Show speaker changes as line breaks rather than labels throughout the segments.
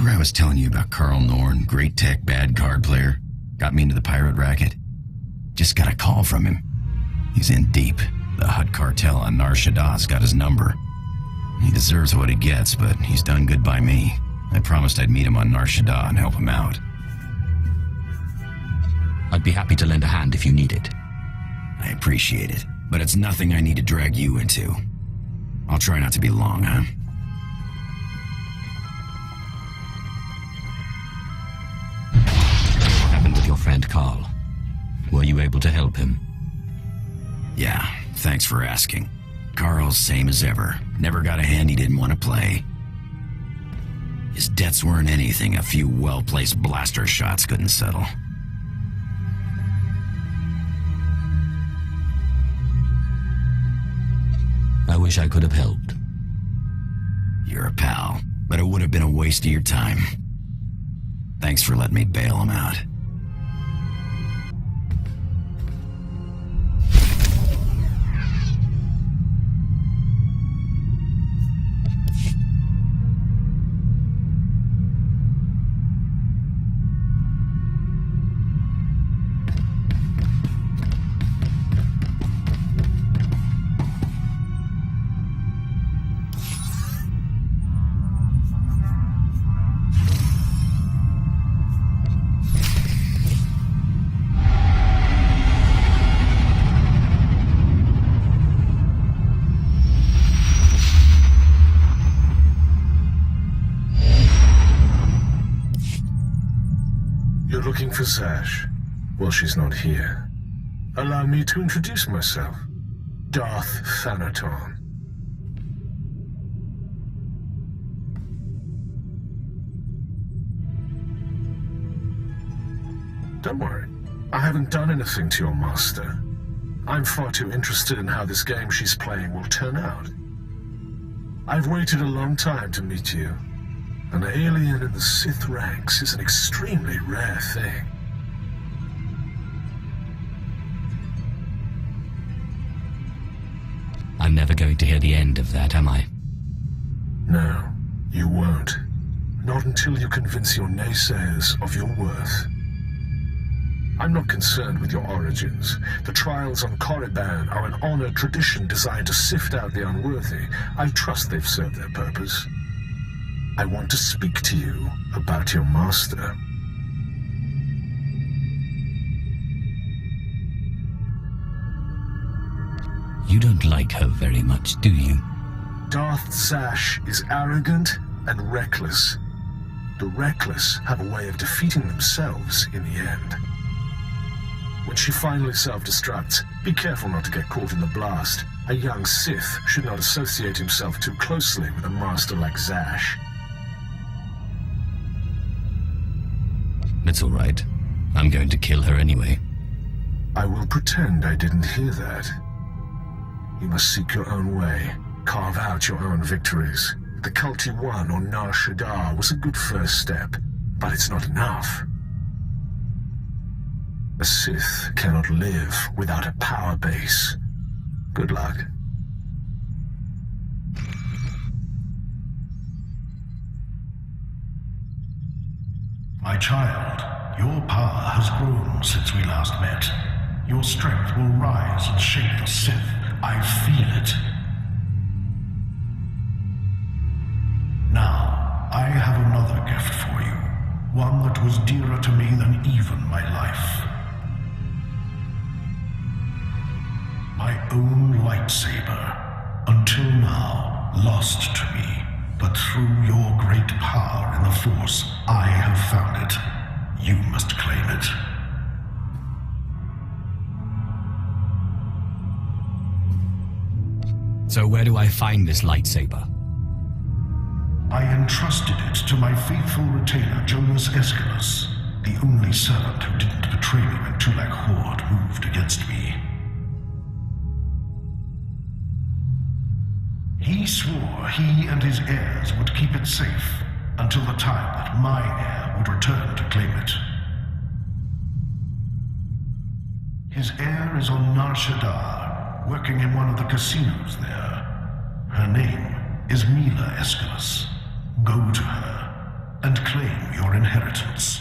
Remember I was telling you about Carl Norn, great tech, bad card player? Got me into the pirate racket? Just got a call from him. He's in deep. The Hutt cartel on Nar Shaddad's got his number. He deserves what he gets, but he's done good by me. I promised I'd meet him on Nar Shaddad and help him out.
I'd be happy to lend a hand if you need it.
I appreciate it, but it's nothing I need to drag you into. I'll try not to be long, huh?
What happened with your friend Carl? Were you able to help him?
Yeah, thanks for asking. Carl's same as ever. Never got a hand he didn't want to play. His debts weren't anything a few well-placed blaster shots couldn't settle.
I wish I could have helped.
You're a pal, but it would have been a waste of your time. Thanks for letting me bail him out.
Looking for Zash? Well, she's not here. Allow me to introduce myself. Darth Thanaton. Don't worry. I haven't done anything to your master. I'm far too interested in how this game she's playing will turn out. I've waited a long time to meet you. An alien in the Sith ranks is an extremely rare thing.
I'm never going to hear the end of that, am I?
No, you won't. Not until you convince your naysayers of your worth. I'm not concerned with your origins. The trials on Korriban are an honored tradition designed to sift out the unworthy. I trust they've served their purpose. I want to speak to you about your master.
You don't like her very much, do you?
Darth Zash is arrogant and reckless. The reckless have a way of defeating themselves in the end. When she finally self-destructs, be careful not to get caught in the blast. A young Sith should not associate himself too closely with a master like Zash.
It's all right. I'm going to kill her anyway.
I will pretend I didn't hear that. You must seek your own way. Carve out your own victories. The cult you won on Nar Shaddad was a good first step, but it's not enough. A Sith cannot live without a power base. Good luck.
My child, your power has grown since we last met. Your strength will rise and shake the Sith. I feel it. Now, I have another gift for you. One that was dearer to me than even my life. My own lightsaber, until now lost to me, but through your great power in the Force, I have found it. You must claim it.
So where do I find this lightsaber?
I entrusted it to my faithful retainer, Jonas Escalus, the only servant who didn't betray me when Tulak Horde moved against me. He swore he and his heirs would keep it safe until the time that my heir would return to claim it. His heir is on Nar Shaddad, working in one of the casinos there. Her name is Mila Escalus. Go to her. and claim your inheritance.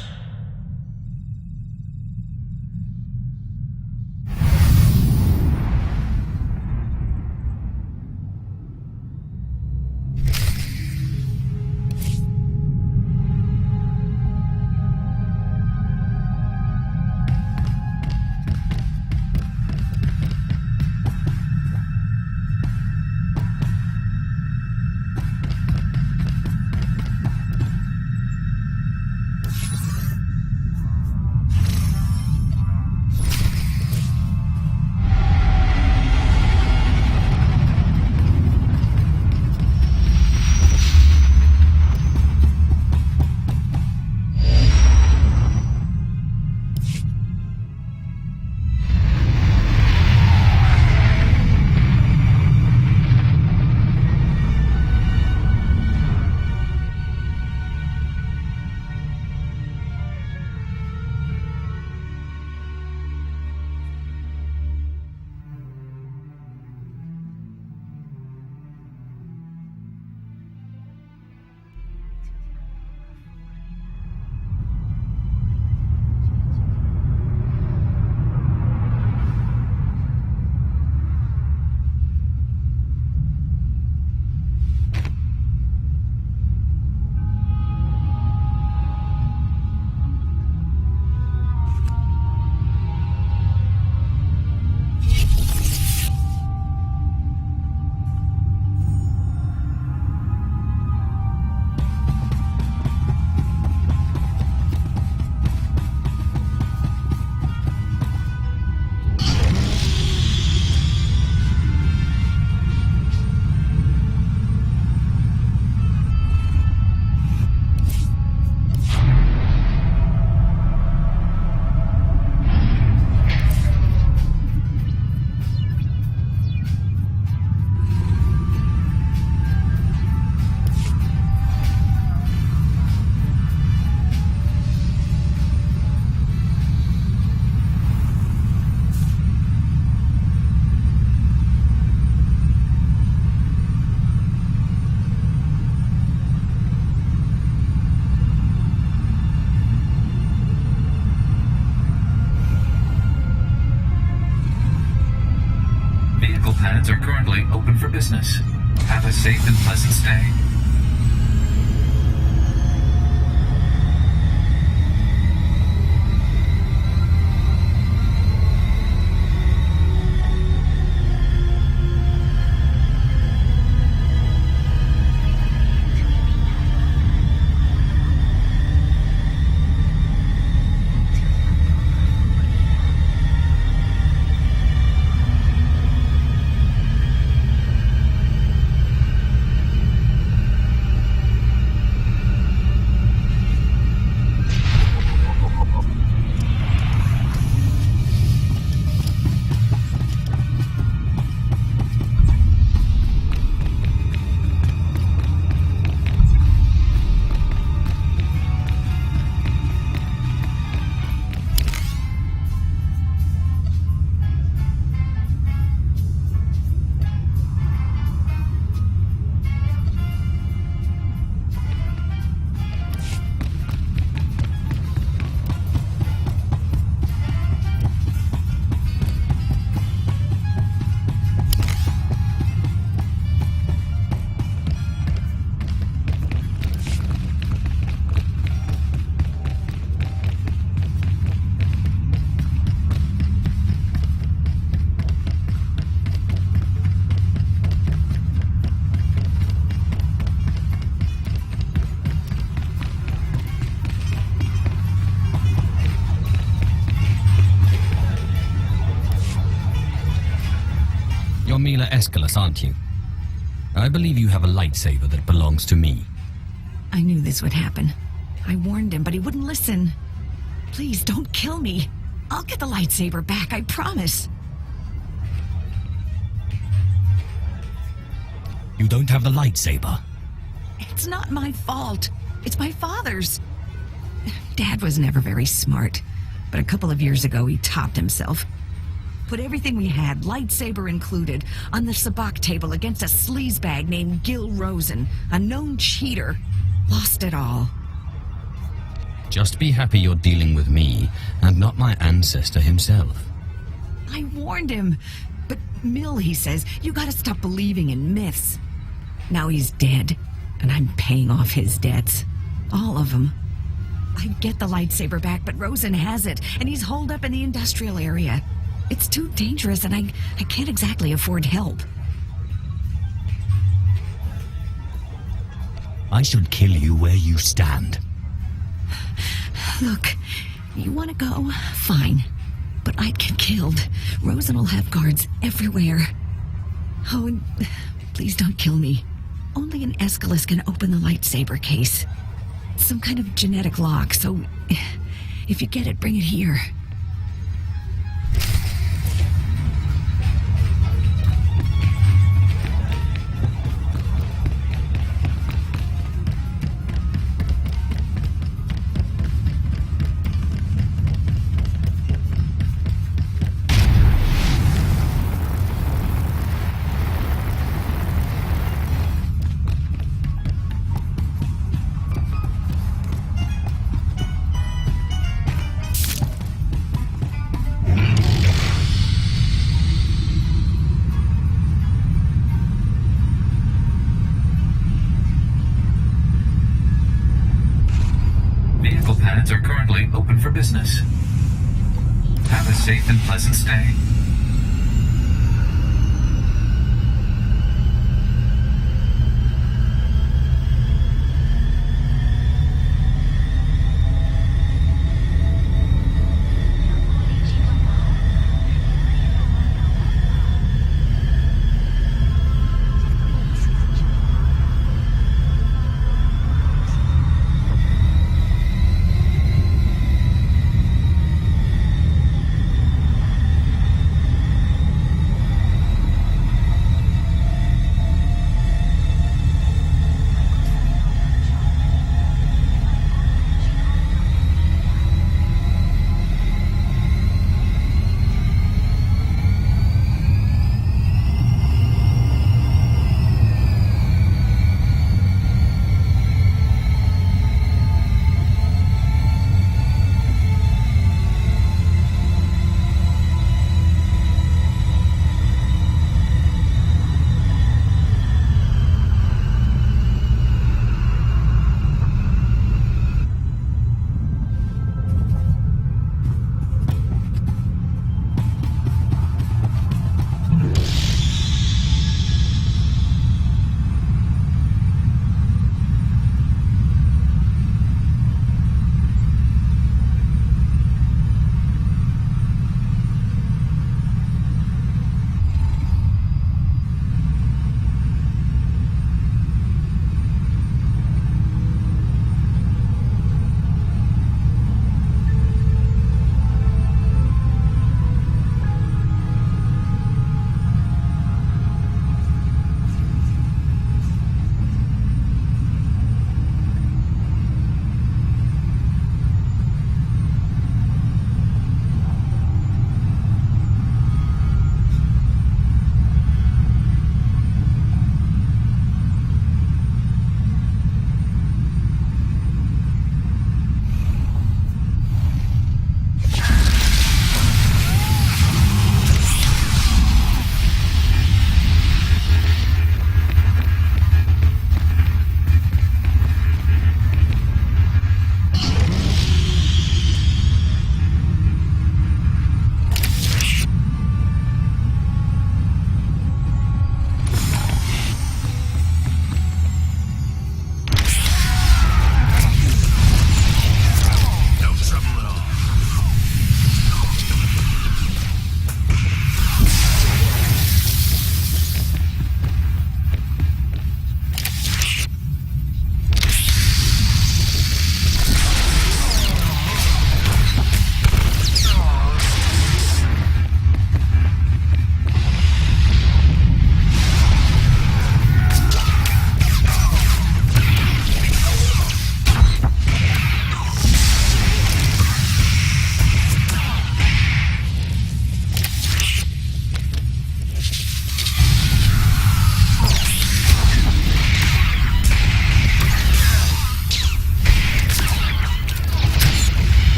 Pads are currently open for business. Have a safe and pleasant stay.
You're Mila Escalas, aren't you? I believe you have a lightsaber that belongs to me.
I knew this would happen. I warned him, but he wouldn't listen. Please, don't kill me. I'll get the lightsaber back, I promise.
You don't have the lightsaber.
It's not my fault. It's my father's. Dad was never very smart, but a couple of years ago he topped himself. Put everything we had, lightsaber included, on the sabacc table against a sleazebag named Gil Rosen, a known cheater. Lost it all.
Just be happy you're dealing with me, and not my ancestor himself.
I warned him. But Mill, he says, you gotta stop believing in myths. Now he's dead, and I'm paying off his debts. All of them. I'd get the lightsaber back, but Rosen has it, and he's holed up in the industrial area. It's too dangerous, and I can't exactly afford help.
I should kill you where you stand.
Look, you want to go? Fine. But I'd get killed. Rosen will have guards everywhere. Oh, and please don't kill me. Only an Aeschylus can open the lightsaber case. Some kind of genetic lock, so if you get it, bring it here.
Vehicle pads are currently open for business. Have a safe and pleasant stay.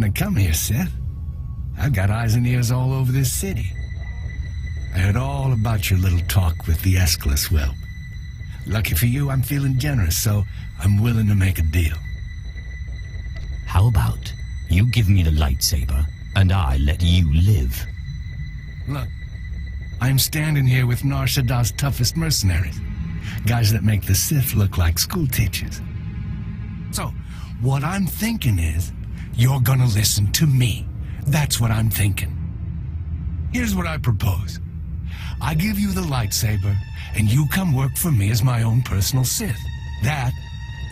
shouldn't have come here, Seth. I've got eyes and ears all over this city. I heard all about your little talk with the Aeschylus whelp. Lucky for you, I'm feeling generous, so I'm willing to make a deal.
How about you give me the lightsaber, and I let you live?
Look, I'm standing here with Nar Shaddah's toughest mercenaries. Guys that make the Sith look like school teachers. So, what I'm thinking is, you're gonna listen to me. That's what I'm thinking. Here's what I propose. I give you the lightsaber, and you come work for me as my own personal Sith. That,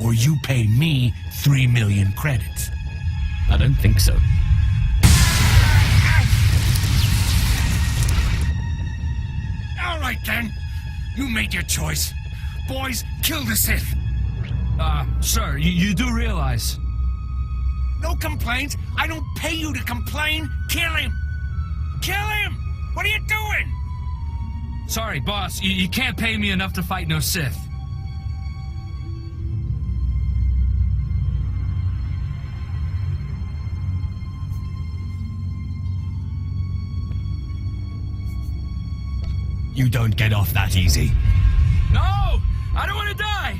or you pay me 3 million credits.
I don't think so.
All right, then. You made your choice. Boys, kill the Sith.
Sir, you do realize...
No complaints. I don't pay you to complain. Kill him. Kill him! What are you doing?
Sorry, boss, you can't pay me enough to fight no Sith.
You don't get off that easy.
No! I don't want to die!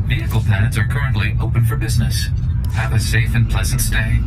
Vehicle pads are currently open for business. Have a safe and pleasant stay.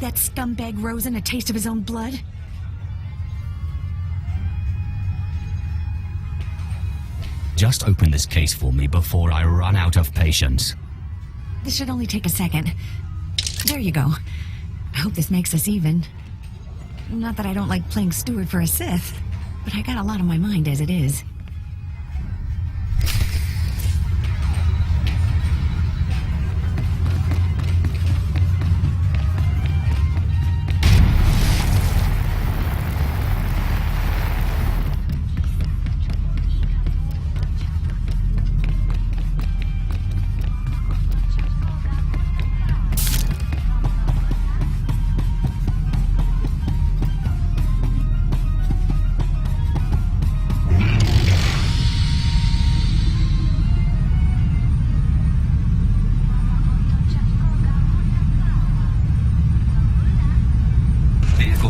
that scumbag Rosen a taste of his own blood?
Just open this case for me before I run out of patience.
This should only take a second. There you go. I hope this makes us even. Not that I don't like playing steward for a Sith, but I got a lot on my mind as it is.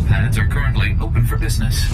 Pads are currently open for business.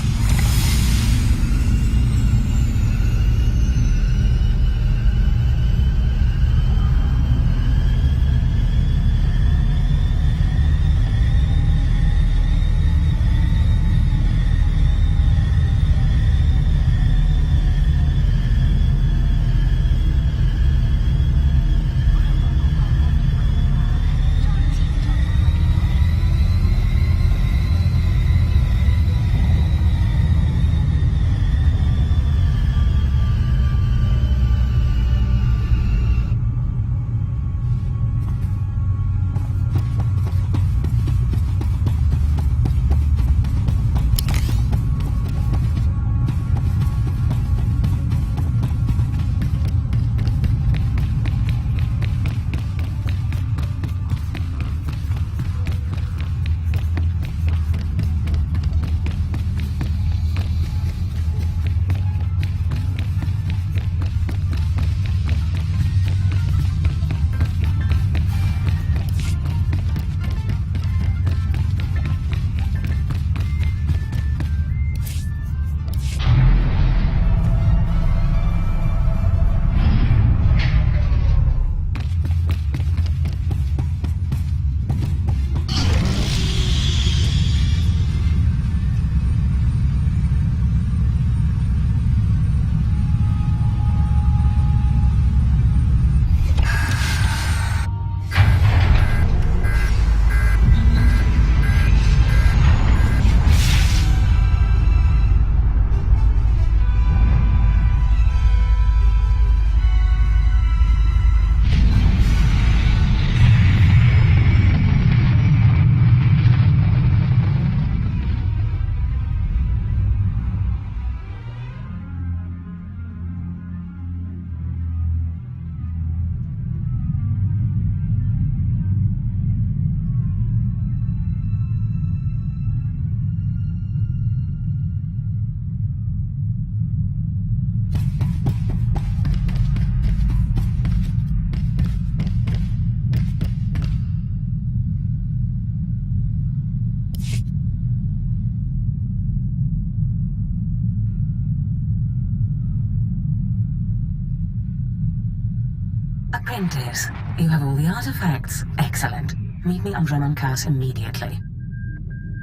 Apprentice, you have all the artifacts. Excellent. Meet me on Dremon immediately.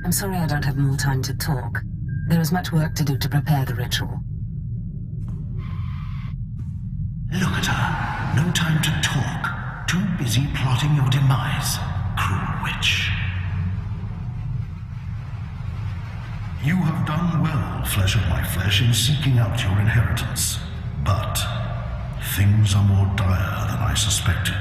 I'm sorry I don't have more time to talk. There is much work to do to prepare the ritual.
Look at her. No time to talk. Too busy plotting your demise, cruel witch. You have done well, flesh of my flesh, in seeking out your inheritance. But things are more dire than I suspected.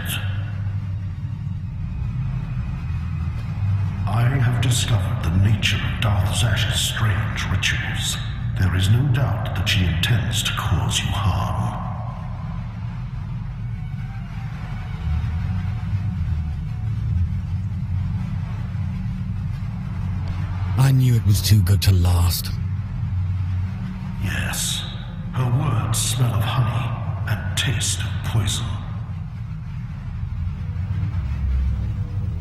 I have discovered the nature of Darth Zash's strange rituals. There is no doubt that she intends to cause you harm.
I knew it was too good to last.
Yes, her words smell of honey and taste of poison.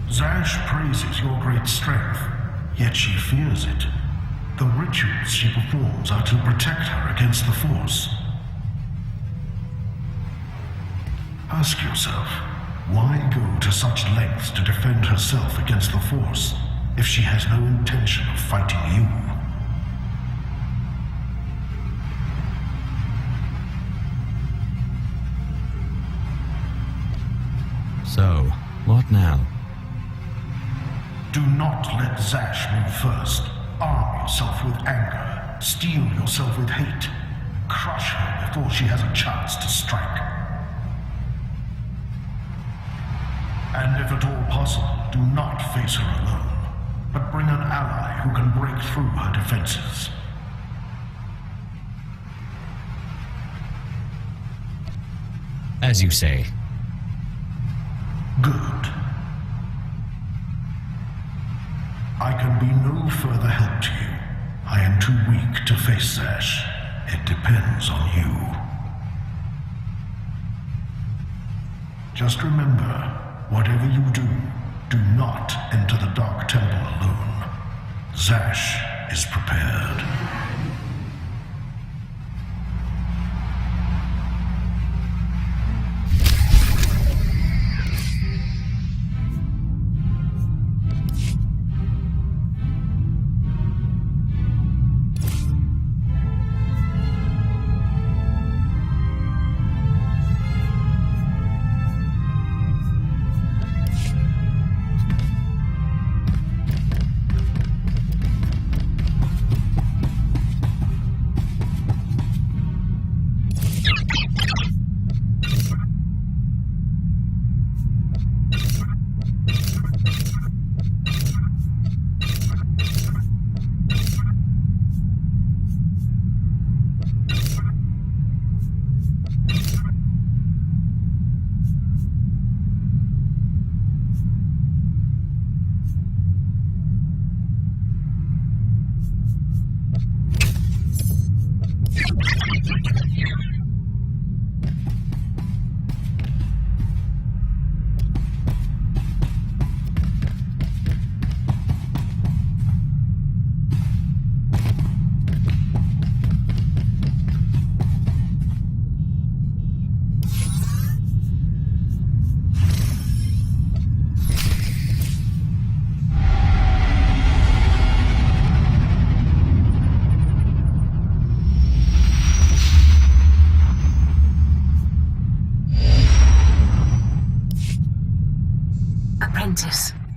Zash praises your great strength, yet she fears it. The rituals she performs are to protect her against the Force. Ask yourself, why go to such lengths to defend herself against the Force? if she has no intention of fighting you.
So, what now?
Do not let Zash move first. Arm yourself with anger. Steel yourself with hate. Crush her before she has a chance to strike. And if at all possible, do not face her alone, but bring an ally who can break through her defenses.
As you say.
Good. I can be no further help to you. I am too weak to face Zash. It depends on you. Just remember, whatever you do, do not enter the Dark Temple alone. Zash is prepared.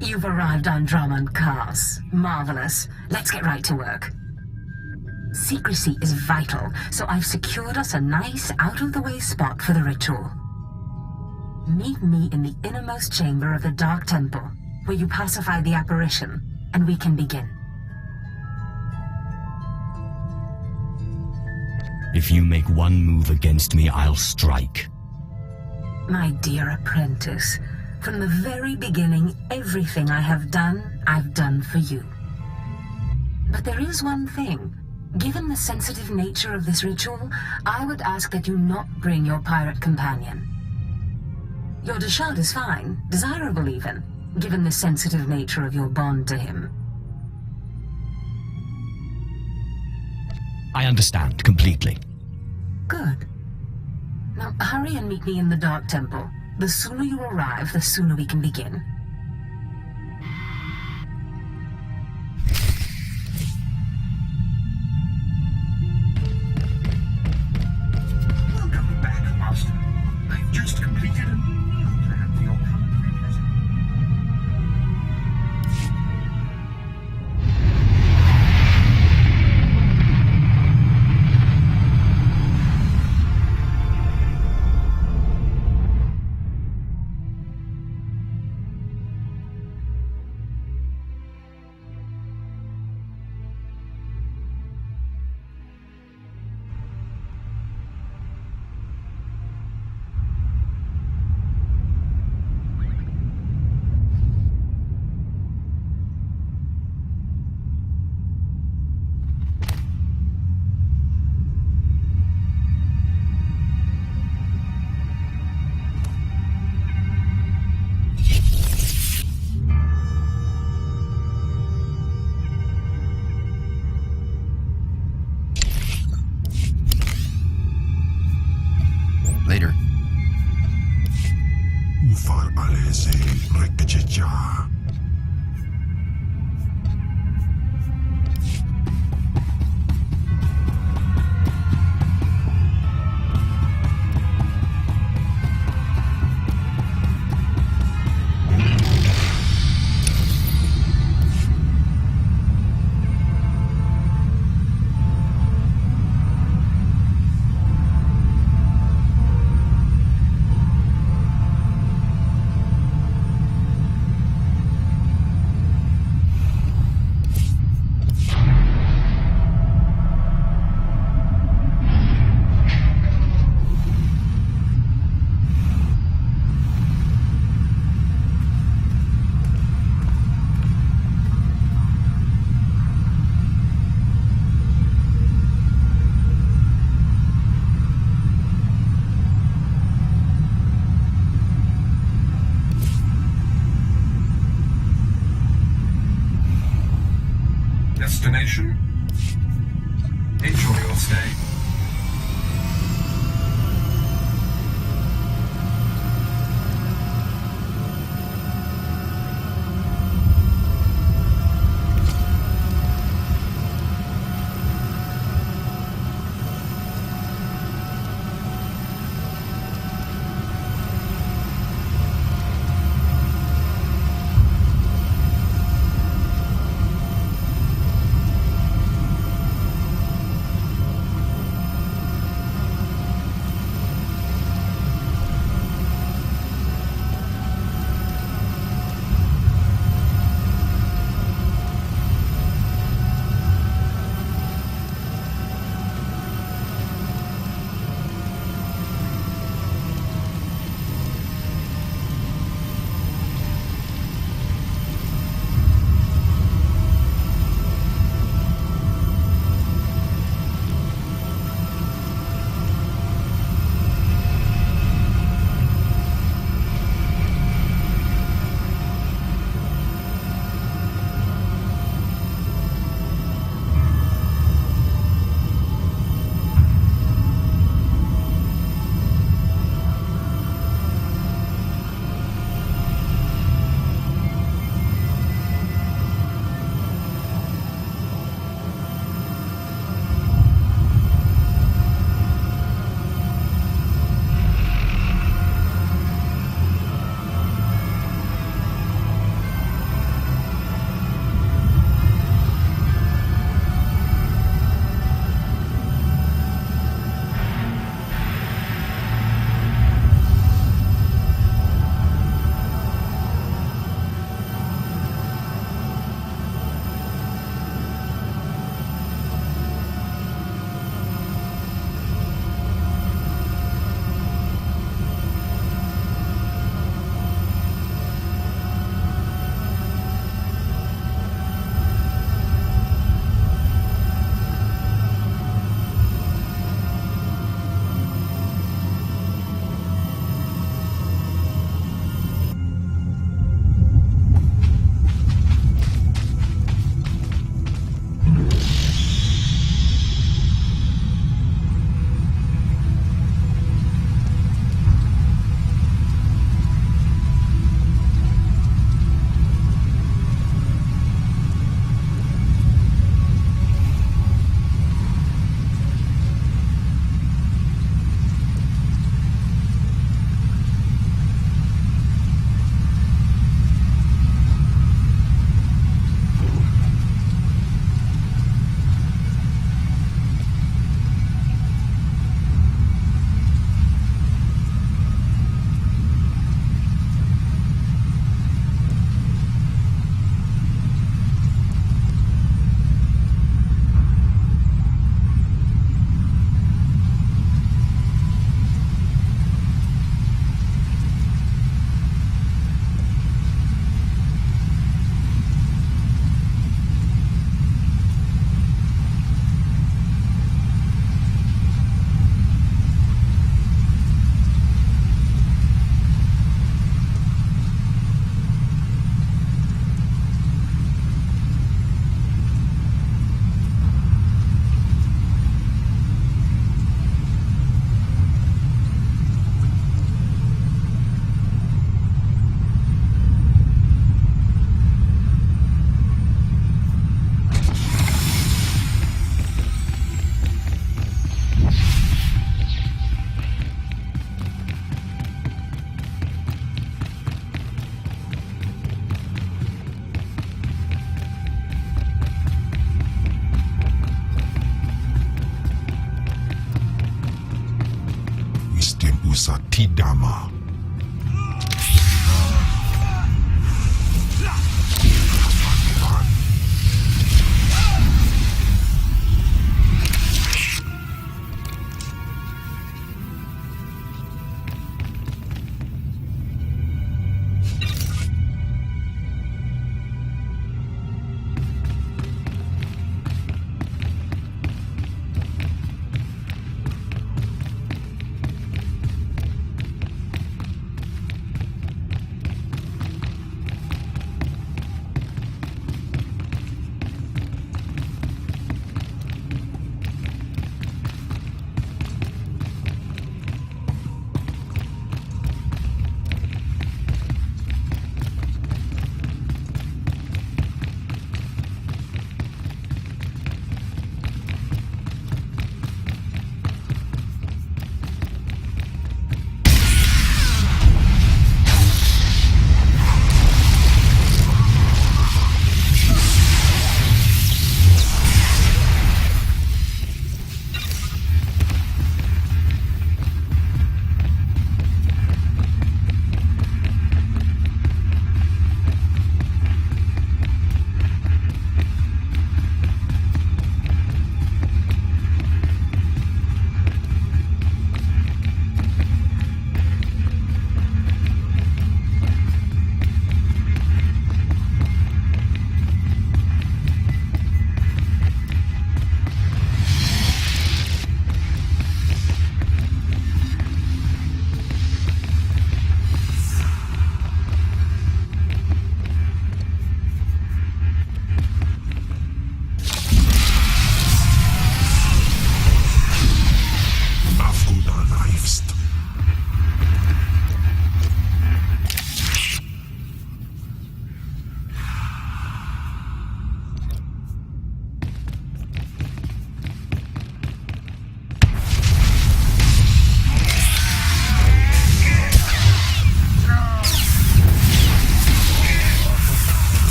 You've arrived on Drummond cars. Marvelous. Let's get right to work. Secrecy is vital, so I've secured us a nice, out-of-the-way spot for the ritual. Meet me in the innermost chamber of the Dark Temple, where you pacify the apparition, and we can begin.
If you make one move against me, I'll strike.
My dear apprentice, from the very beginning, everything I have done, I've done for you. But there is one thing. Given the sensitive nature of this ritual, I would ask that you not bring your pirate companion. Your Deshard is fine, desirable even, given the sensitive nature of your bond to him.
I understand completely.
Good. Now hurry and meet me in the Dark Temple. The sooner you arrive, the sooner we can begin.
Welcome back, Master. I've just completed a meal plan for your hungry visit.
Later.
Destination? Enjoy your stay.
Tidama.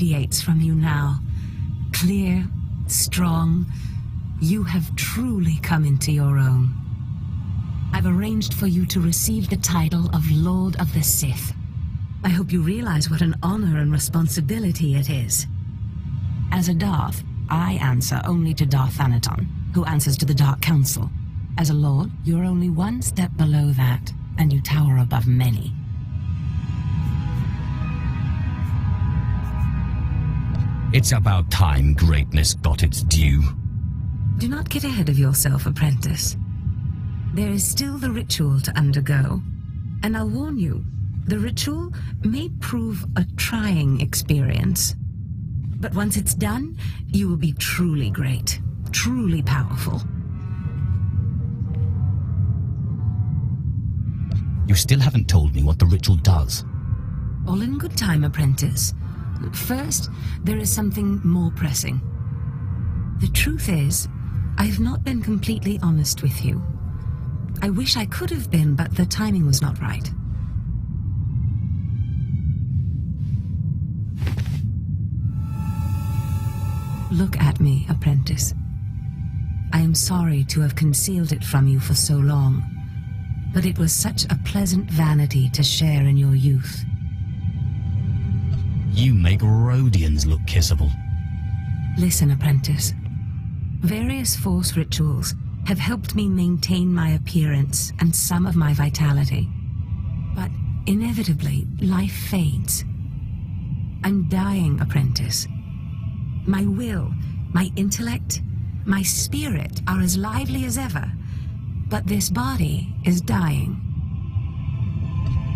radiates from you now. Clear, strong. You have truly come into your own. I've arranged for you to receive the title of Lord of the Sith. I hope you realize what an honor and responsibility it is. As a Darth, I answer only to Darth Thanaton, who answers to the Dark Council. As a Lord, you're only one step below that, and you tower above many.
It's about time greatness got its due.
Do not get ahead of yourself, apprentice. There is still the ritual to undergo, and I'll warn you, the ritual may prove a trying experience. But once it's done, you will be truly great, truly powerful.
You still haven't told me what the ritual does.
All in good time, apprentice. First, there is something more pressing. The truth is, I have not been completely honest with you. I wish I could have been, but the timing was not right. Look at me, apprentice. I am sorry to have concealed it from you for so long, but it was such a pleasant vanity to share in your youth.
You make Rhodians look kissable.
Listen, apprentice. Various Force rituals have helped me maintain my appearance and some of my vitality. But inevitably, life fades. I'm dying, apprentice. My will, my intellect, my spirit are as lively as ever, but this body is dying.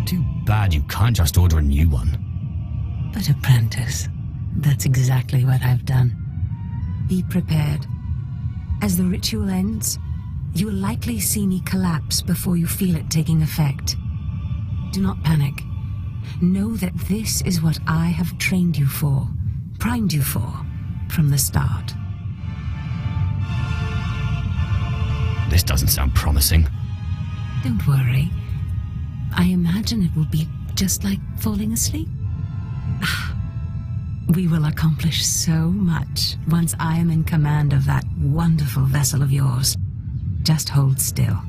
Too bad you can't just order a new one.
But apprentice, that's exactly what I've done. Be prepared. As the ritual ends, you will likely see me collapse before you feel it taking effect. Do not panic. Know that this is what I have trained you for, primed you for, from the start.
This doesn't sound promising.
Don't worry. I imagine it will be just like falling asleep. We will accomplish so much once I am in command of that wonderful vessel of yours. Just hold still.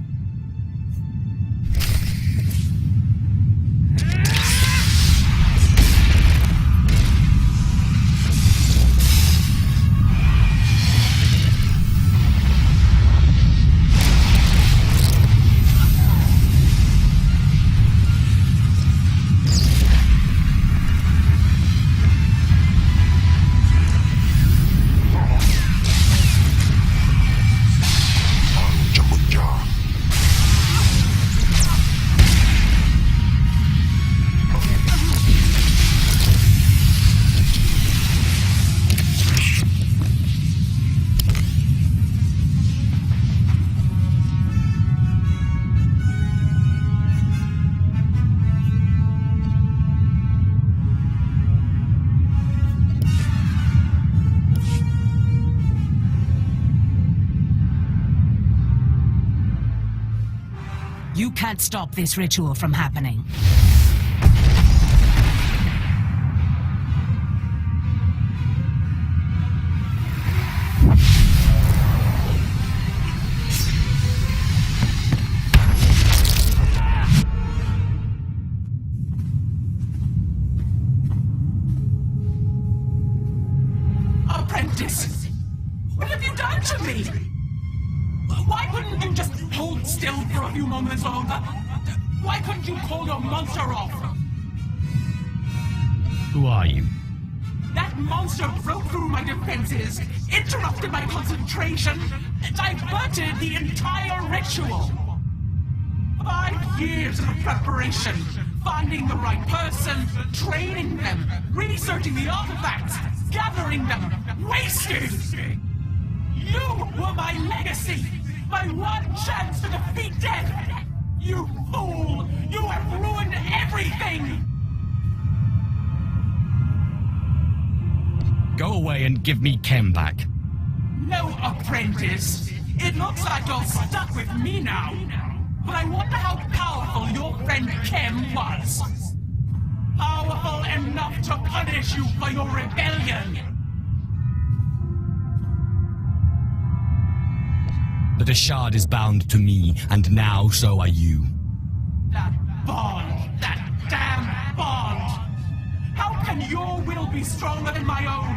You can't stop this ritual from happening.
Apprentice! What have you done to me? Why couldn't you just hold still for a few moments longer? Why couldn't you pull your monster off?
Who are you?
That monster broke through my defenses, interrupted my concentration, diverted the entire ritual. 5 years of preparation, finding the right person, training them, researching the artifacts, gathering them, wasted! You were my legacy! My one chance to defeat death! You fool! You have ruined everything!
Go away and give me Kem back.
No, apprentice. It looks like you're stuck with me now. But I wonder how powerful your friend Kem was. powerful enough to punish you for your rebellion.
The Deshard is bound to me, and now so are you.
That bond, that damn bond. How can your will be stronger than my own?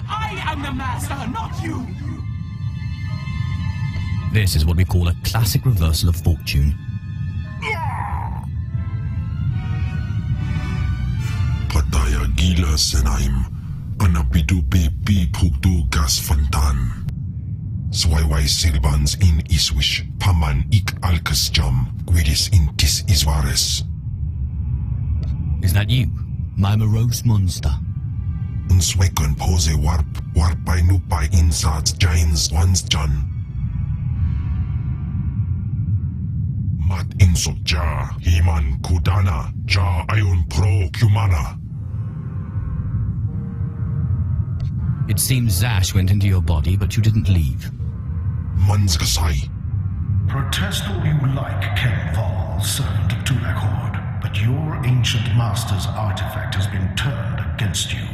I am the master, not you.
This is what we call a classic reversal of fortune.
Pataya gila senaim, anapidu pi pukdu gas fantan. Swaiwai silbans in iswish, paman ik alkas jam, guidis intis iswares.
Is that you, my morose monster?
Unswekon pose warpai nupai insats jains ones jan. Mat insok ja, himan kudana, ja ayun pro kumana.
It seems Zash went into your body, but you didn't leave.
Manzgasai.
Protest all you like, Ken Val, servant of Tulakord, but your ancient master's artifact has been turned against you.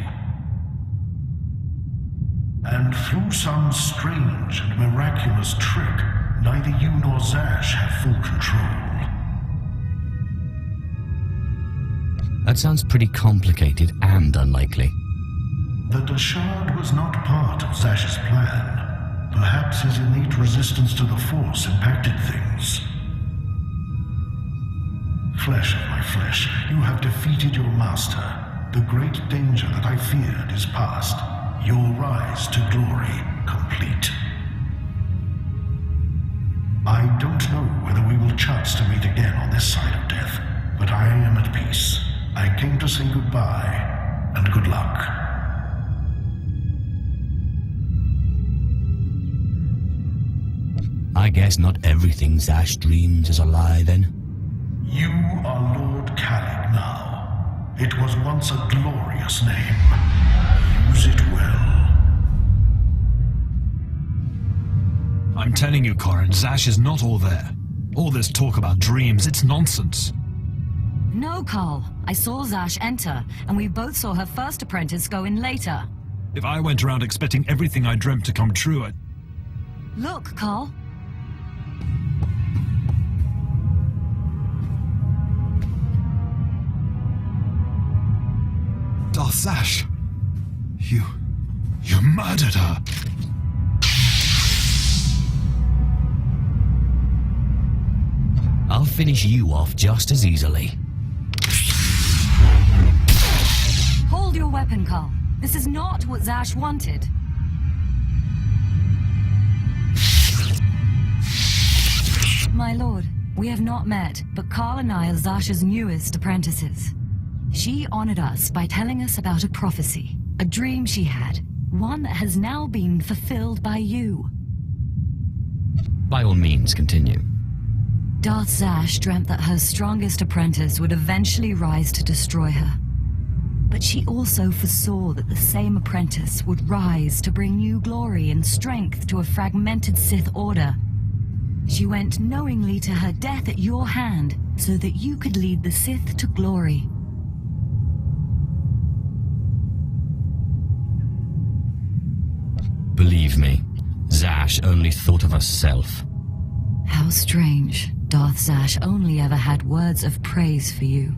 And through some strange and miraculous trick, neither you nor Zash have full control.
That sounds pretty complicated and unlikely.
The Deshard was not part of Zash's plan. Perhaps his innate resistance to the Force impacted things. Flesh of my flesh, you have defeated your master. The great danger that I feared is past. Your rise to glory complete. I don't know whether we will chance to meet again on this side of death, but I am at peace. I came to say goodbye, and good luck.
I guess not everything Zash dreams is a lie, then.
You are Lord Khalid now. It was once a glorious name. Use it well.
I'm telling you, Corin, Zash is not all there. All this talk about dreams, it's nonsense.
No, Carl. I saw Zash enter, and we both saw her first apprentice go in later.
If I went around expecting everything I dreamt to come true, I'd...
Look, Carl.
Darth Zash, you murdered her.
I'll finish you off just as easily.
Hold your weapon, Carl. This is not what Zash wanted. My lord, we have not met, but Carl and I are Zash's newest apprentices. She honored us by telling us about a prophecy, a dream she had, one that has now been fulfilled by you.
By all means, continue.
Darth Zash dreamt that her strongest apprentice would eventually rise to destroy her. But she also foresaw that the same apprentice would rise to bring new glory and strength to a fragmented Sith order. She went knowingly to her death at your hand so that you could lead the Sith to glory.
Believe me, Zash only thought of herself.
How strange. Darth Zash only ever had words of praise for you.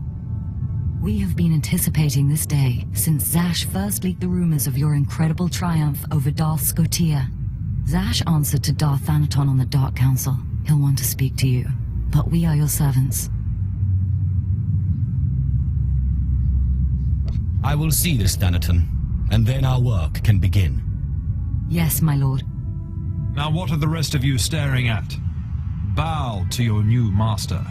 We have been anticipating this day since Zash first leaked the rumors of your incredible triumph over Darth Scotia. Zash answered to Darth Thanaton on the Dark Council. He'll want to speak to you, but we are your servants.
I will see this Thanaton, and then our work can begin.
Yes, my lord.
Now what are the rest of you staring at? Bow to your new master.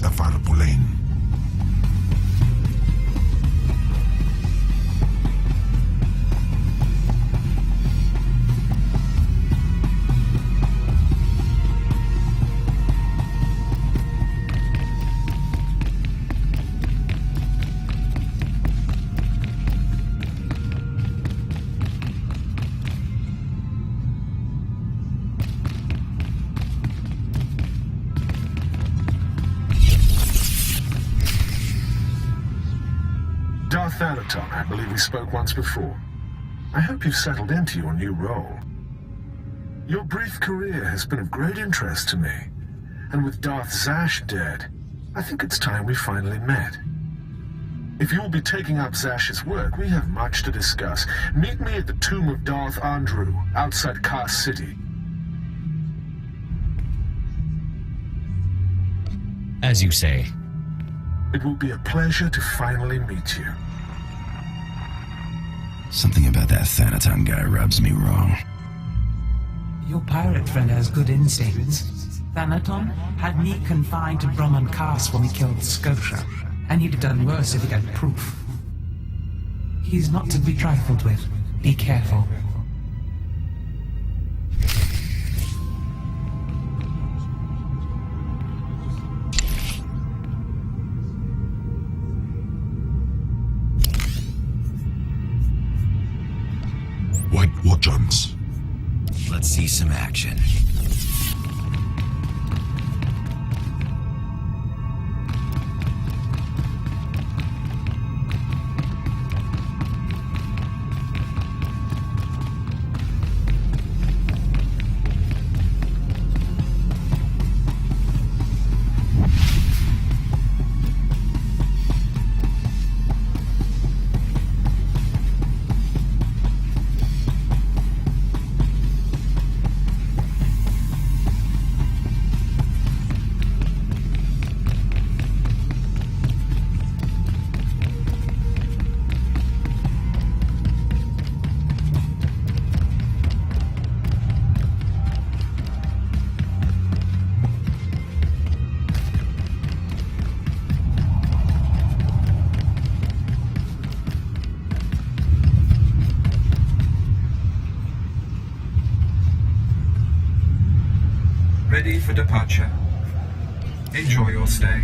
Mustafar Bulain.
Thanaton, I believe we spoke once before. I hope you've settled into your new role. Your brief career has been of great interest to me, and with Darth Zash dead, I think it's time we finally met. If you'll be taking up Zash's work, we have much to discuss. Meet me at the tomb of Darth Andrew, outside Kars City.
As you say.
It will be a pleasure to finally meet you.
Something about that Thanaton guy rubs me wrong.
Your pirate friend has good instincts. Thanaton had me confined to Brahman Kars when we killed Scotia, and he'd have done worse if he had proof. He's not to be trifled with. Be careful.
White Watchons.
Let's see some action.
Ready for departure. Enjoy your stay.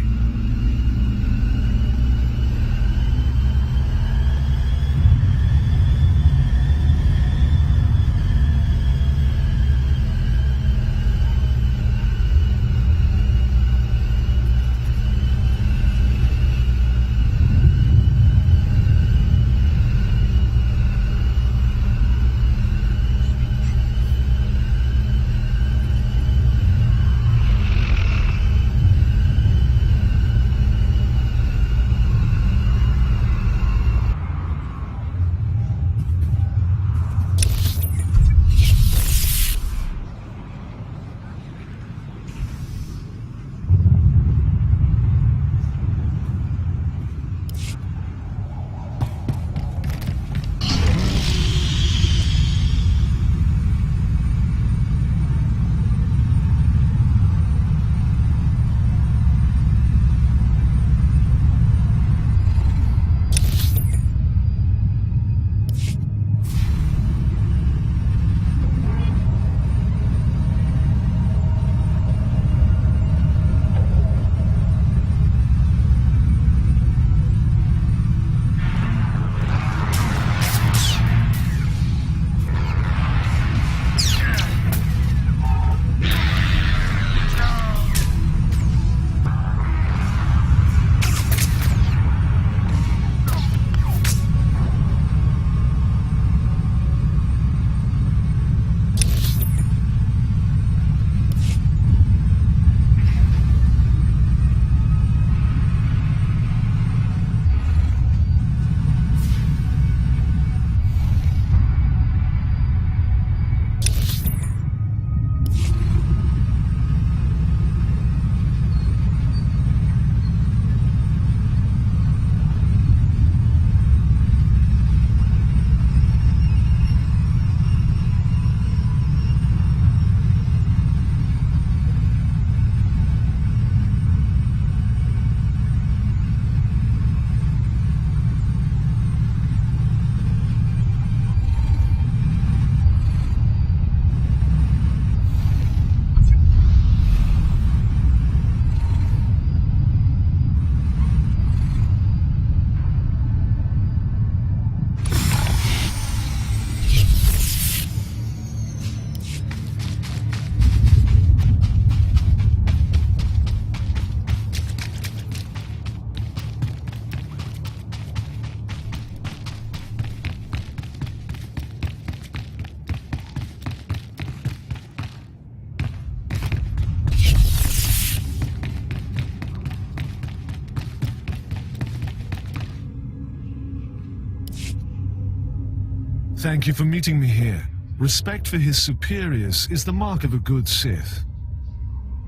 Thank you for meeting me here. Respect for his superiors is the mark of a good Sith.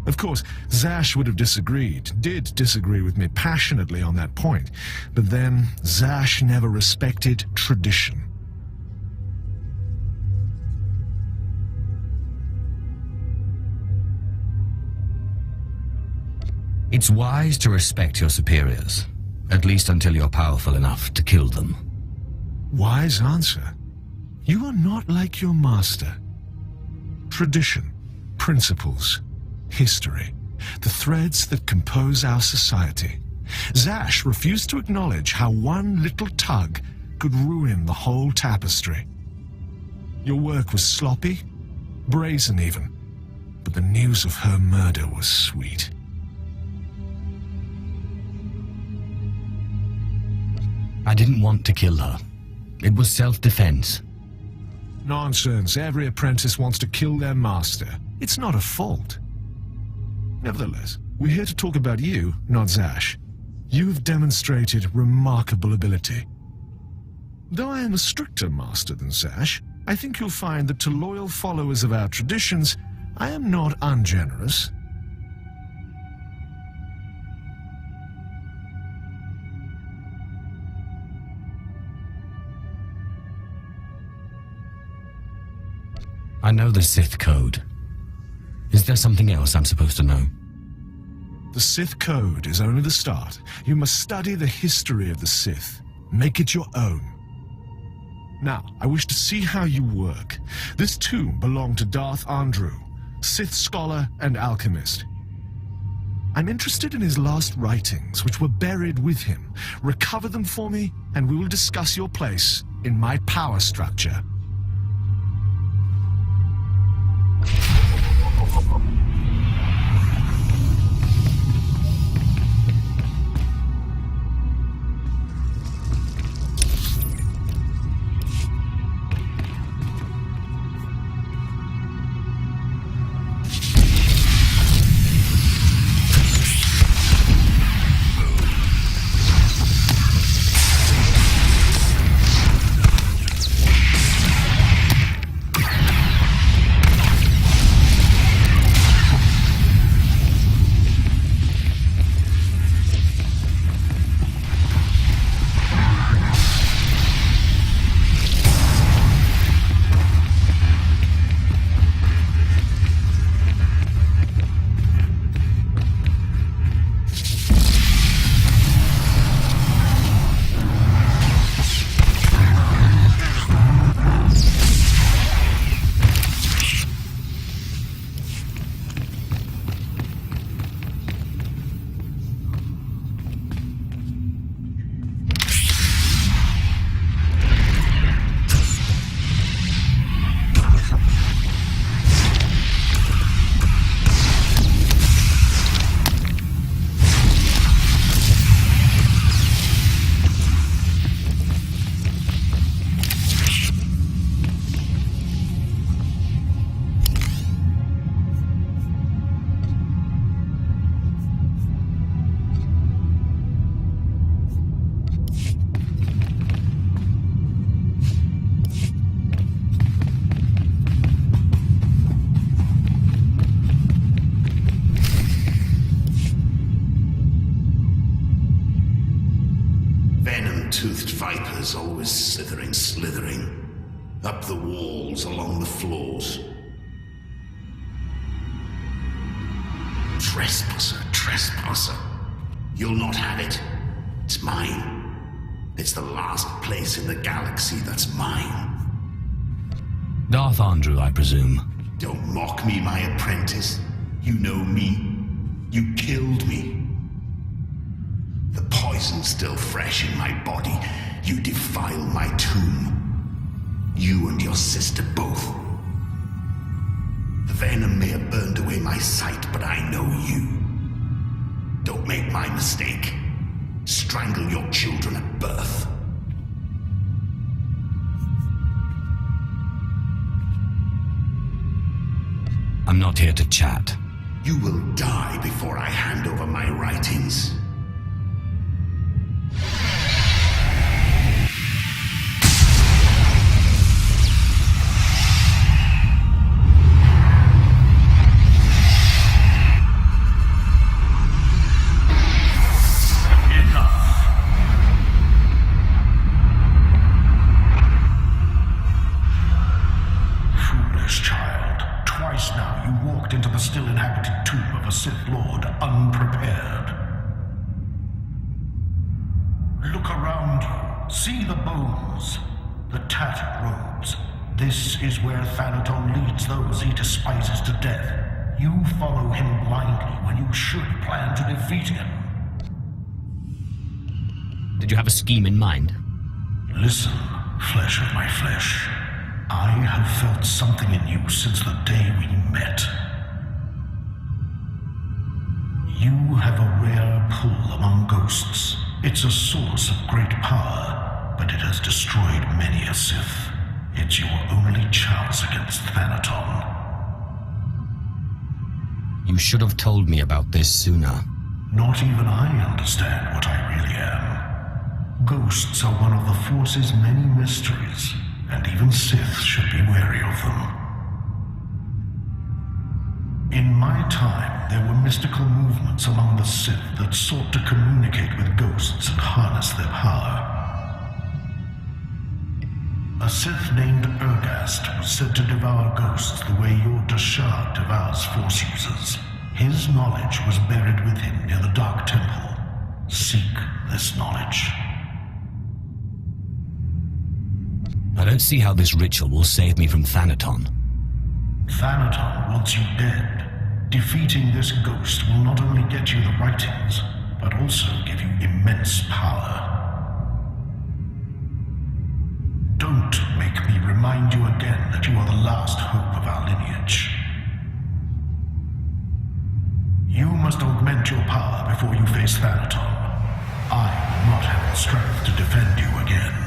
Of course, Zash would have did disagree with me passionately on that point, but then Zash never respected tradition.
It's wise to respect your superiors, at least until you're powerful enough to kill them.
Wise answer. You are not like your master. Tradition, principles, history, the threads that compose our society. Zash refused to acknowledge how one little tug could ruin the whole tapestry. Your work was sloppy, brazen even, but the news of her murder was sweet.
I didn't want to kill her. It was self-defense.
Nonsense. Every apprentice wants to kill their master. It's not a fault. Nevertheless, we're here to talk about you, not Zash. You've demonstrated remarkable ability. Though I am a stricter master than Zash, I think you'll find that to loyal followers of our traditions, I am not ungenerous.
I know the Sith Code. Is there something else I'm supposed to know?
The Sith Code is only the start. You must study the history of the Sith. Make it your own. Now, I wish to see how you work. This tomb belonged to Darth Andrew, Sith scholar and alchemist. I'm interested in his last writings, which were buried with him. Recover them for me, and we will discuss your place in my power structure.
Toothed vipers always slithering, up the walls, along the floors. Trespasser. You'll not have it. It's mine. It's the last place in the galaxy that's mine.
Darth Andrew, I presume.
Don't mock me, my apprentice. You know me. You killed me. The poison's still fresh in my body. You defile my tomb. You and your sister both. The venom may have burned away my sight, but I know you. Don't make my mistake. Strangle your children at birth.
I'm not here to chat.
You will die before I hand over my writings. you walked into the still inhabited tomb of a Sith Lord unprepared. Look around you. See the bones, the tattered robes. This is where Thanaton leads those he despises to death. You follow him blindly when you should plan to defeat him.
Did you have a scheme in mind?
Listen, flesh of my flesh. I have felt something in you since the day we met. You have a rare pull among ghosts. It's a source of great power, but it has destroyed many a Sith. It's your only chance against Thanaton.
You should have told me about this sooner.
Not even I understand what I really am. Ghosts are one of the Force's many mysteries, and even Sith should be wary of them. In my time, there were mystical movements among the Sith that sought to communicate with ghosts and harness their power. A Sith named Ergast was said to devour ghosts the way your Dashad devours Force users. His knowledge was buried with him near the Dark Temple. Seek this knowledge.
I don't see how this ritual will save me from Thanaton.
Thanaton wants you dead. Defeating this ghost will not only get you the writings, but also give you immense power. Don't make me remind you again that you are the last hope of our lineage. You must augment your power before you face Thanaton. I will not have the strength to defend you again.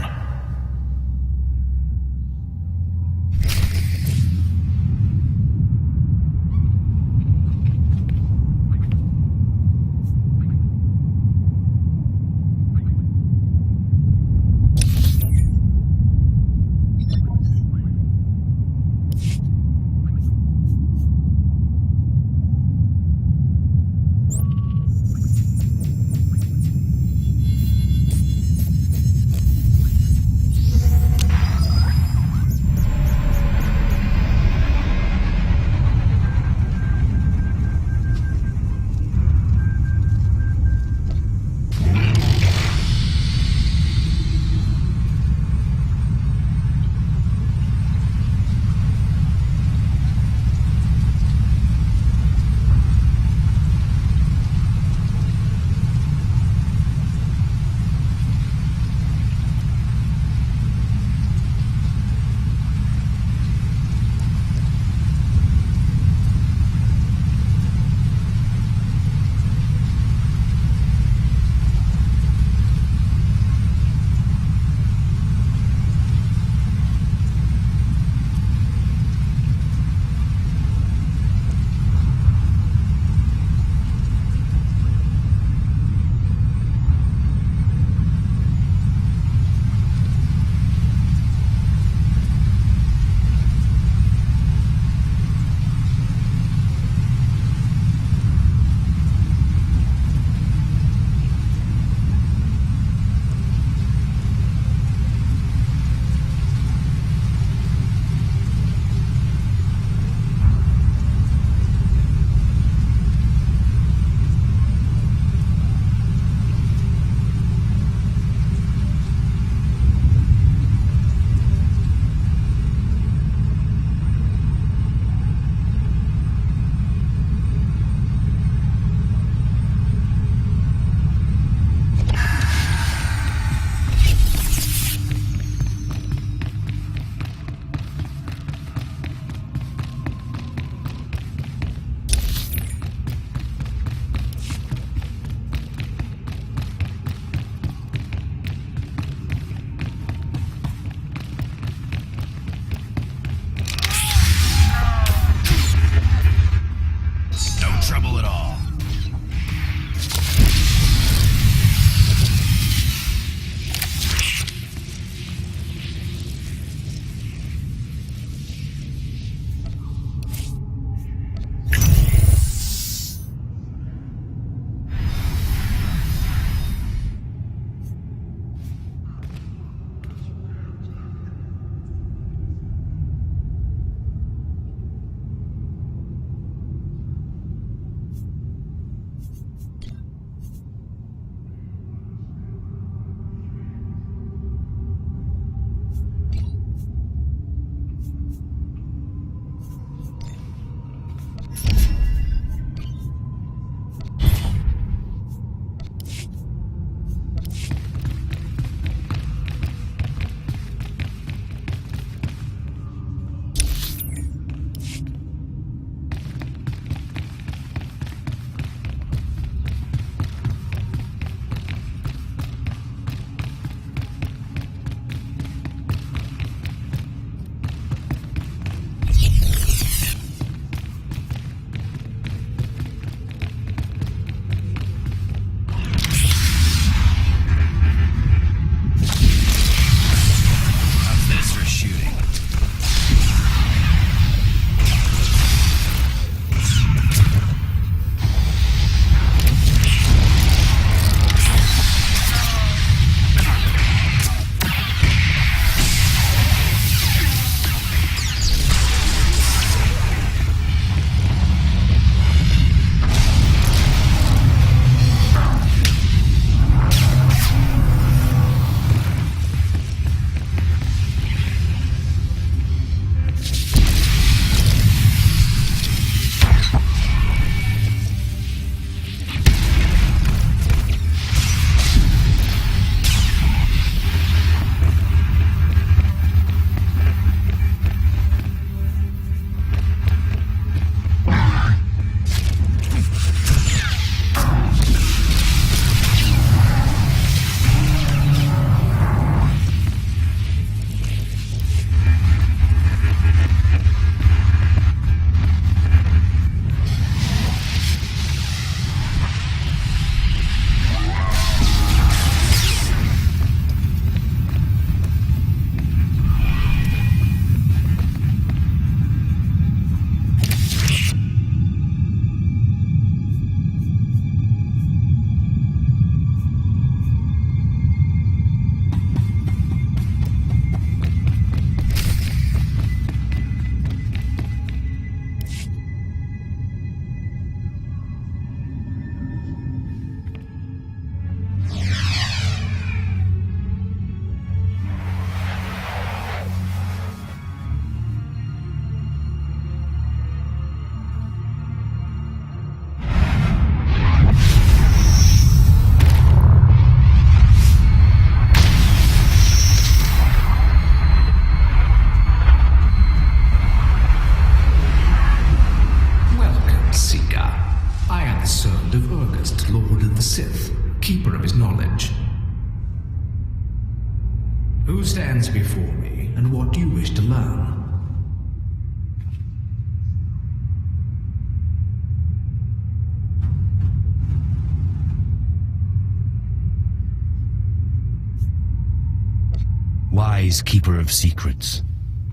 wise keeper of secrets.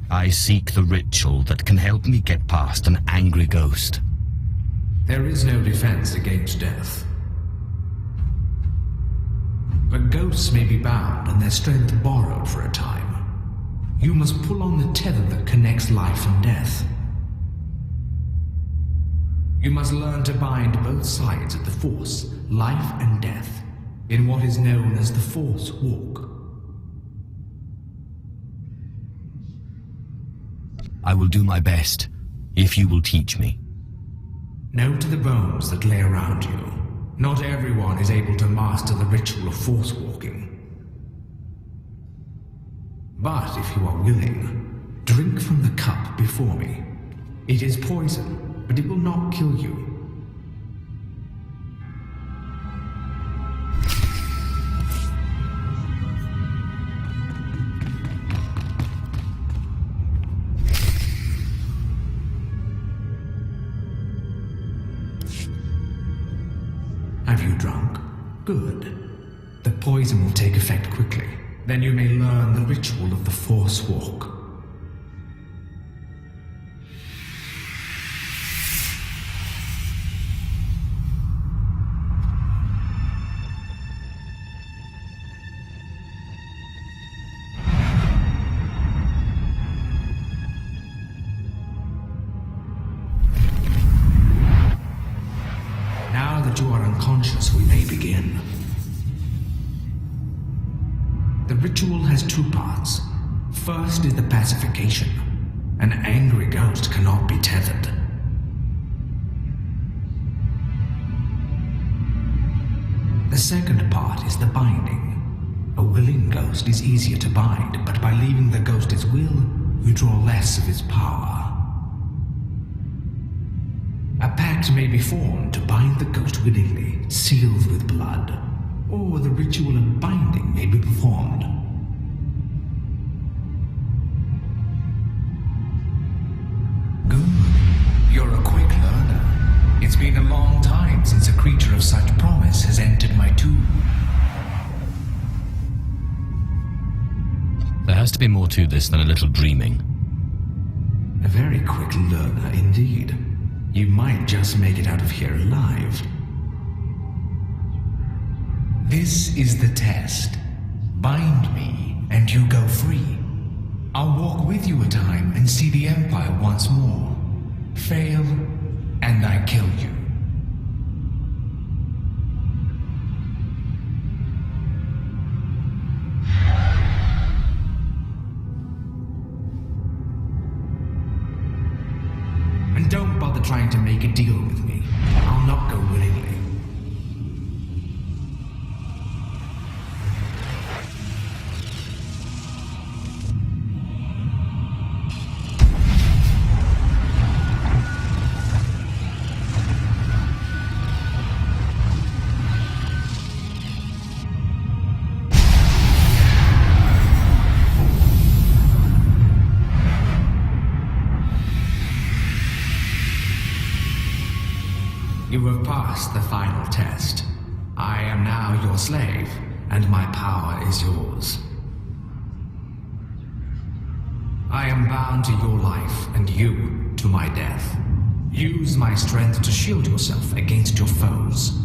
I seek the ritual that can help me get past an angry ghost.
There is no defense against death. But ghosts may be bound and their strength borrowed for a time. You must pull on the tether that connects life and death. You must learn to bind both sides of the Force, life and death, in what is known as the Force Walk.
I will do my best, if you will teach me.
Know to the bones that lay around you, not everyone is able to master the ritual of Force Walking. But if you are willing, drink from the cup before me. It is poison, but it will not kill you. Have you drunk? Good. The poison will take effect quickly. Then you may learn the ritual of the Force Walk. Now that you are unconscious, we may begin. The ritual has two parts. First is the pacification. An angry ghost cannot be tethered. The second part is the binding. A willing ghost is easier to bind, but by leaving the ghost its will, you draw less of its power. A pact may be formed to bind the ghost willingly, sealed with blood. Or the ritual of binding may be performed. Good. You're a quick learner. It's been a long time since a creature of such promise has entered my tomb.
There has to be more to this than a little dreaming.
A very quick learner indeed. You might just make it out of here alive. This is the test. Bind me, and you go free. I'll walk with you a time and see the Empire once more. Fail, and I kill you. And don't bother trying to make a deal with me. I'll not go willingly. You have passed the final test. I am now your slave, and my power is yours. I am bound to your life, and you to my death. Use my strength to shield yourself against your foes.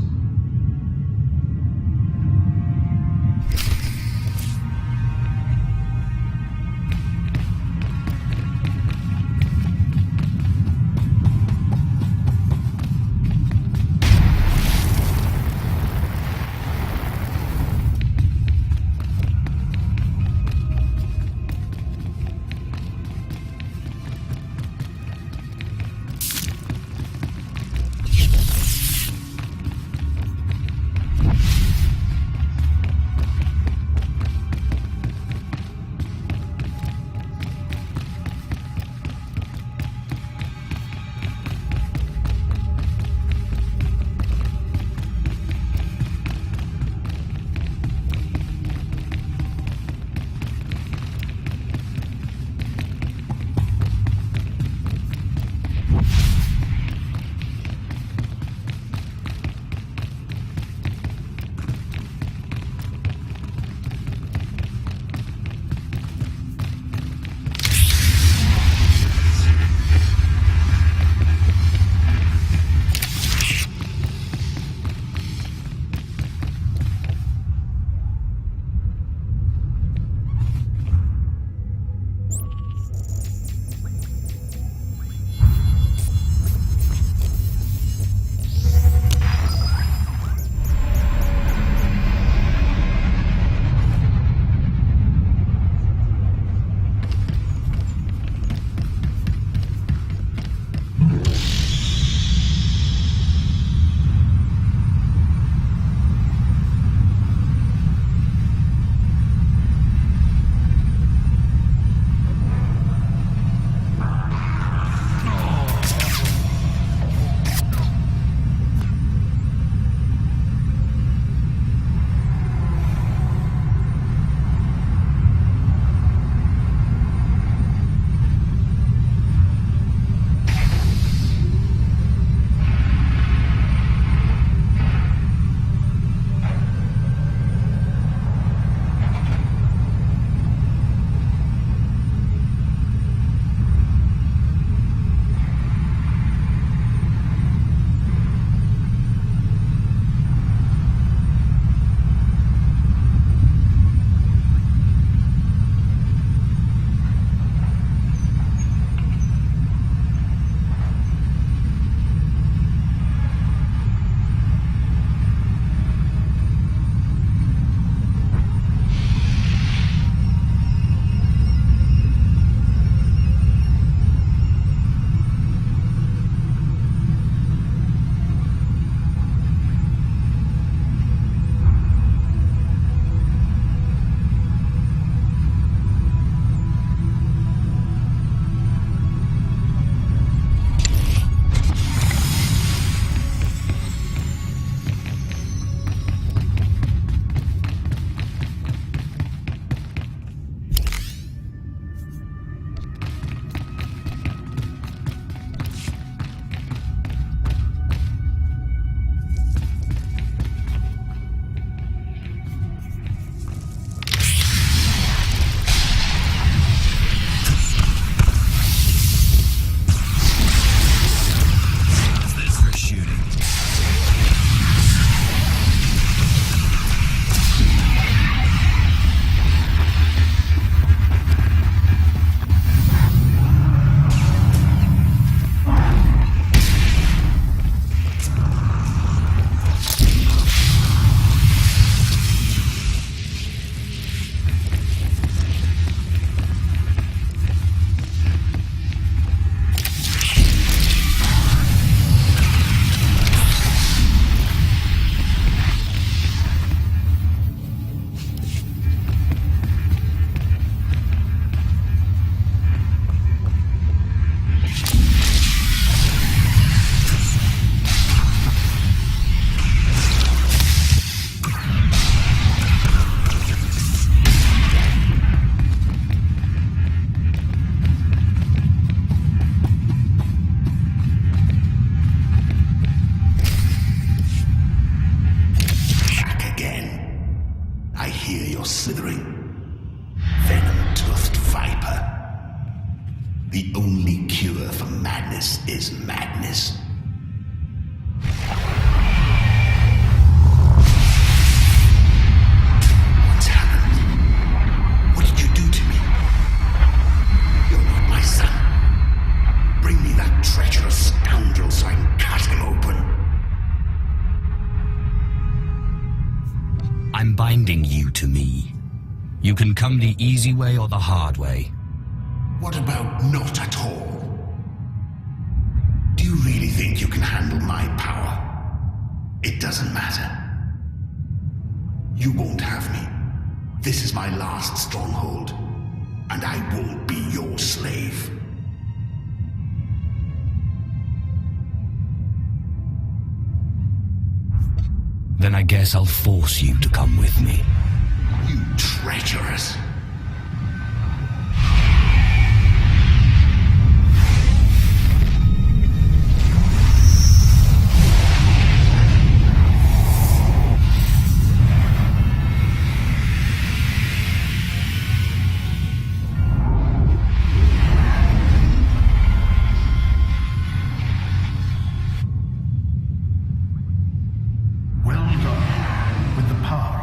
only cure for madness is madness. What's happened? What did you do to me? You're not my son. Bring me that treacherous scoundrel so I can cut him open.
I'm binding you to me. You can come the easy way or the hard way.
What about not at all? Do you really think you can handle my power? It doesn't matter. You won't have me. This is my last stronghold, and I won't be your slave.
Then I guess I'll force you to come with me.
You treacherous!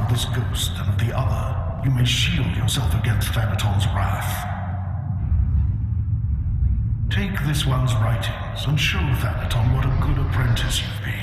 This ghost and of the other, you may shield yourself against Thanaton's wrath. Take this one's writings and show Thanaton what a good apprentice you've been.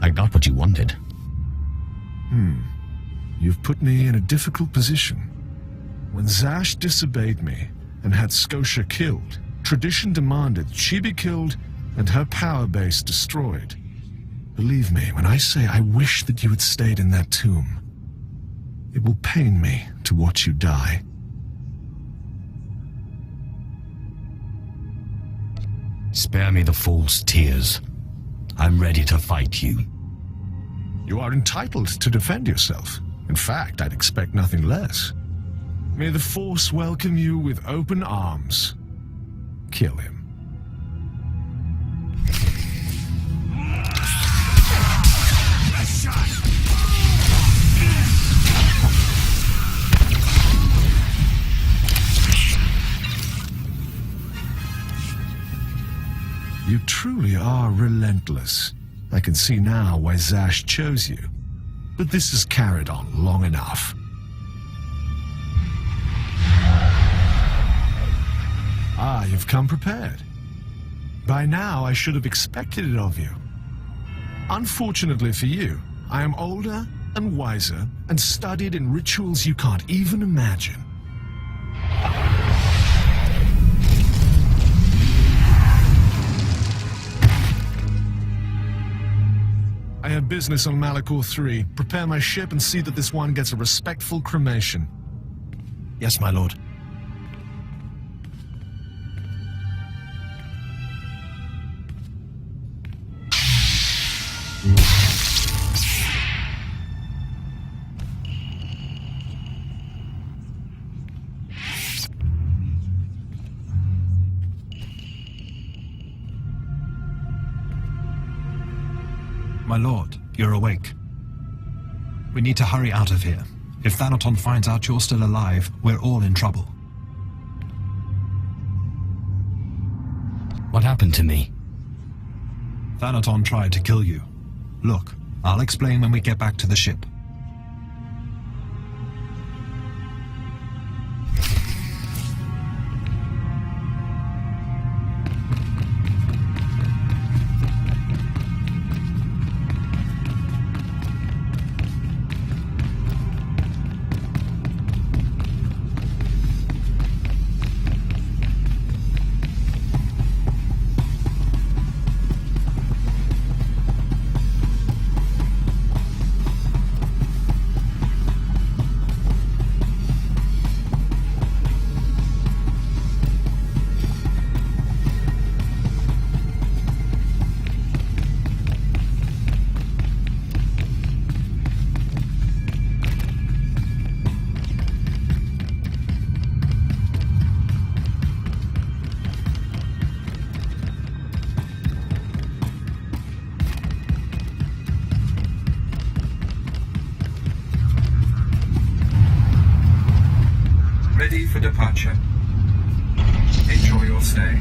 I got what you wanted.
You've put me in a difficult position. When Zash disobeyed me and had Scotia killed, tradition demanded she be killed and her power base destroyed. Believe me when I say I wish that you had stayed in that tomb. It will pain me to watch you die.
Spare me the false tears. I'm ready to fight you.
You are entitled to defend yourself. In fact, I'd expect nothing less. May the Force welcome you with open arms. Kill him. You truly are relentless. I can see now why Zash chose you. But this has carried on long enough. Ah, you've come prepared. By now, I should have expected it of you. Unfortunately for you, I am older and wiser and studied in rituals you can't even imagine. business on Malachor 3. Prepare my ship and see that this one gets a respectful cremation.
Yes, my lord.
My lord, you're awake. We need to hurry out of here. If Thanaton finds out you're still alive, we're all in trouble.
What happened to me?
Thanaton tried to kill you. Look, I'll explain when we get back to the ship.
Ready for departure. Enjoy your stay.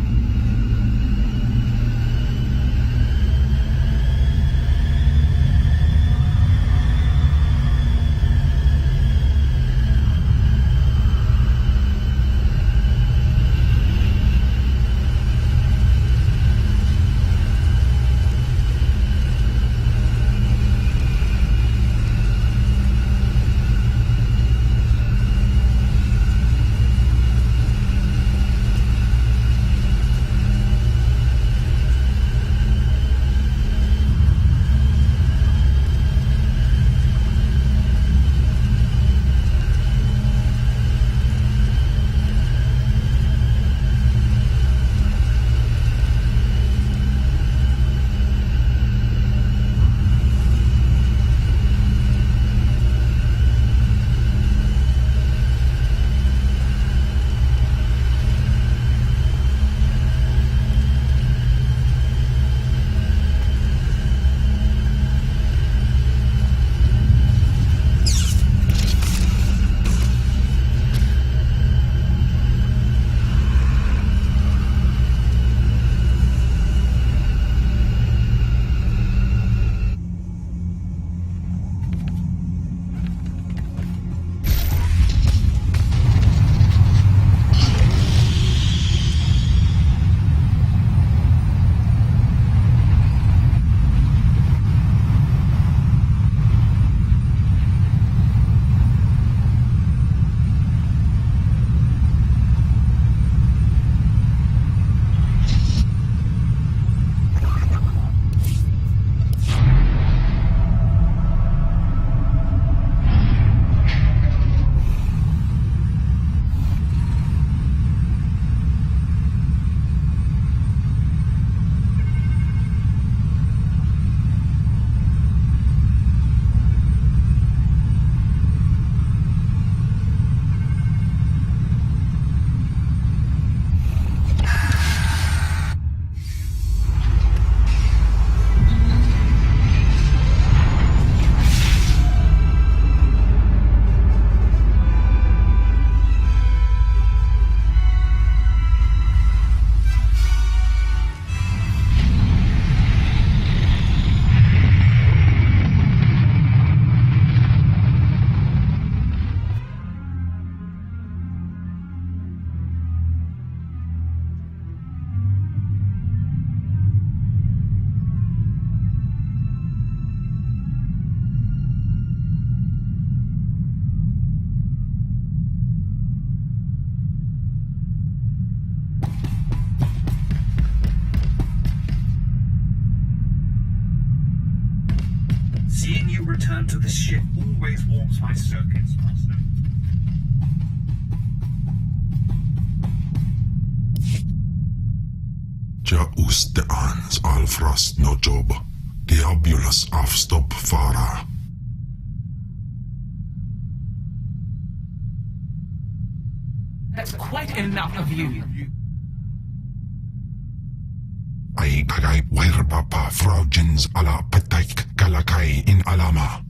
This ship always warms my circuits, Master.
Ja usteans alfrast no job. Diabulus afstop fara.
That's quite enough of you.
Ay kagay werbapa fraujins ala petaik kalakay in alama.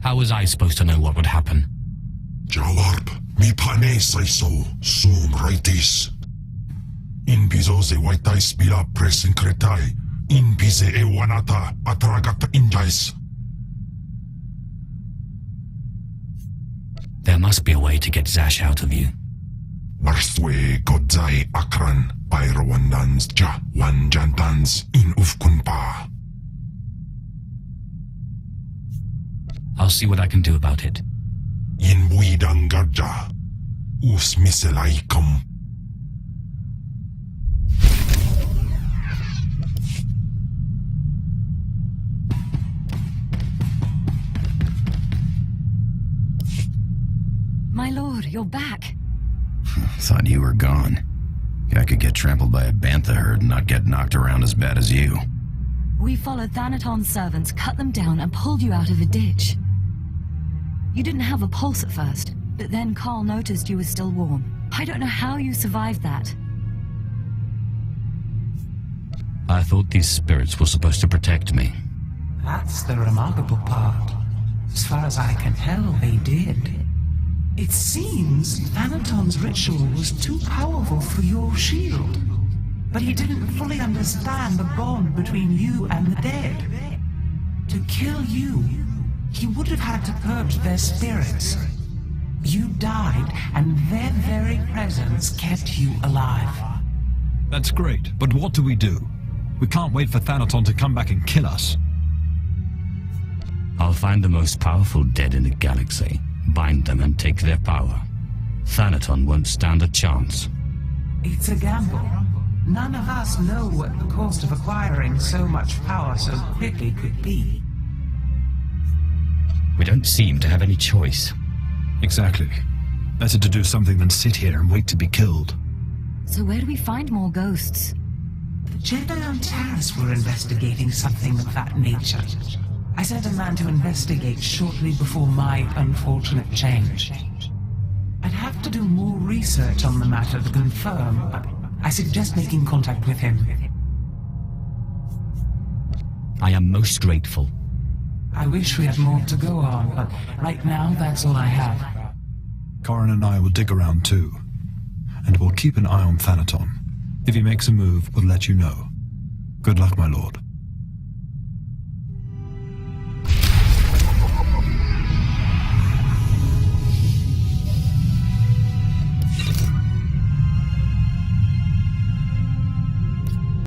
How was I supposed to know what would happen?
Jawab, mi pane so sum raitis. In bizo ze waitais bila presin kretai. In bize e wanata atragata injais.
There must be a way to get Zash out of you.
Marthwe godzai akran pyrawandans Ch1 jantans in ufkunpa.
I'll see what I can do about it.
In buidangarja us miselaikum.
My lord, you're back.
Thought you were gone. I could get trampled by a bantha herd and not get knocked around as bad as you.
We followed Thanaton's servants, cut them down, and pulled you out of a ditch. You didn't have a pulse at first, but then Carl noticed you were still warm. I don't know how you survived that.
I thought these spirits were supposed to protect me.
That's the remarkable part. As far as I can tell, they did. It seems Thanaton's ritual was too powerful for your shield. But he didn't fully understand the bond between you and the dead. To kill you, he would have had to purge their spirits. You died, and their very presence kept you alive.
That's great, but what do? We can't wait for Thanaton to come back and kill us.
I'll find the most powerful dead in the galaxy, bind them and take their power. Thanaton won't stand a chance.
It's a gamble. None of us know what the cost of acquiring so much power so quickly could be.
We don't seem to have any choice.
Exactly. Better to do something than sit here and wait to be killed.
So where do we find more ghosts?
The Jedi on Taris were investigating something of that nature. I sent a man to investigate shortly before my unfortunate change. I'd have to do more research on the matter to confirm, but I suggest making contact with him.
I am most grateful.
I wish we had more to go on, but right now that's all I have.
Corin and I will dig around too. And we'll keep an eye on Thanaton. If he makes a move, we'll let you know. Good luck, my lord.